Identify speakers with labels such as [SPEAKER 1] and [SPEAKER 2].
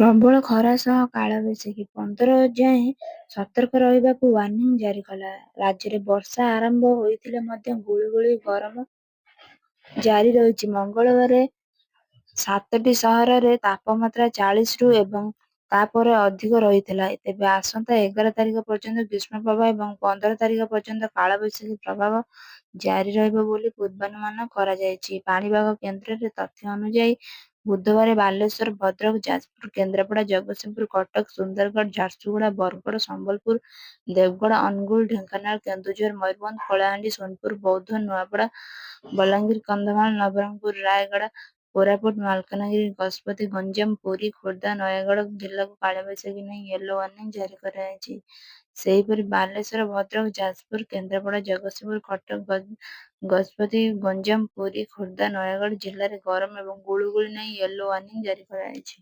[SPEAKER 1] ପ୍ରବଳ ଖରା ସହ କାଳବୈଶାଖୀ 15 ଯାଏଁ ସତର୍କ ରହିବାକୁ ୱାର୍ଣ୍ଣିଂ ଜାରି କଲା। ରାଜ୍ୟରେ ବର୍ଷା ଆରମ୍ଭ ହୋଇଥିଲେ ମଧ୍ୟ ଗୁଳୁଗୁଳି ଗରମ ଜାରି ରହିଛି। ମଙ୍ଗଳବାର 7ଟି ସହରରେ ତାପମାତ୍ରା 40ରୁ ଏବଂ ତାପରେ ଅଧିକ ରହିଥିଲା। ତେବେ ଆସନ୍ତା 11 ତାରିଖ ପର୍ଯ୍ୟନ୍ତ ଗ୍ରୀଷ୍ମ ପ୍ରବାହ ଏବଂ 15 ତାରିଖ ପର୍ଯ୍ୟନ୍ତ କାଳବୈଶାଖୀ ପ୍ରଭାବ ଜାରି ରହିବ ବୋଲି ପୂର୍ବାନୁମାନ କରାଯାଇଛି। ପାଣିପାଗ କେନ୍ଦ୍ରର ତଥ୍ୟ ଅନୁଯାୟୀ ବୁଧବାର ବାଲେଶ୍ୱର, ଭଦ୍ରକ, ଯାଜପୁର, କେନ୍ଦ୍ରାପଡ଼ା, ଜଗତସିଂହପୁର, କଟକ, ସୁନ୍ଦରଗଡ଼, ଝାରସୁଗୁଡ଼ା, ବରଗଡ଼, ସମ୍ବଲପୁର, ଦେବଗଡ଼, ଅନୁଗୁଳ, ଢେଙ୍କାନାଳ, କେନ୍ଦୁଝର, ମୟୂରଭଞ୍ଜ, କଳାହାଣ୍ଡି, ସୋନପୁର, ବୌଦ୍ଧ, ନୂଆପଡ଼ା, ବଲାଙ୍ଗୀର, କନ୍ଧମାଳ, ନବରଙ୍ଗପୁର, ରାୟଗଡ଼ା, କୋରାପୁଟ, ମାଲକାନଗିରି, ଗଜପତି, ଗଞ୍ଜାମ, ପୁରୀ, ଖୋର୍ଦ୍ଧା, ନୟାଗଡ଼ ଜିଲ୍ଲାକୁ କାଳବୈଶାଖୀ ନେଇ ୟେଲୋ ୱାର୍ଣ୍ଣିଂ ଜାରି କରାଯାଇଛି। ସେହିପରି ବାଲେଶ୍ୱର, ଭଦ୍ରକ, ଯାଜପୁର, କେନ୍ଦ୍ରାପଡ଼ା, ଜଗତସିଂହପୁର, କଟକ, ଗଜପତି, ଗଞ୍ଜାମ, ପୁରୀ, ଖୋର୍ଦ୍ଧା, ନୟାଗଡ଼ ଜିଲ୍ଲାରେ ଗରମ ଏବଂ ଗୁଳୁଗୁଳି ନେଇ ୟେଲୋ ୱାର୍ଣ୍ଣିଂ ଜାରି କରାଯାଇଛି।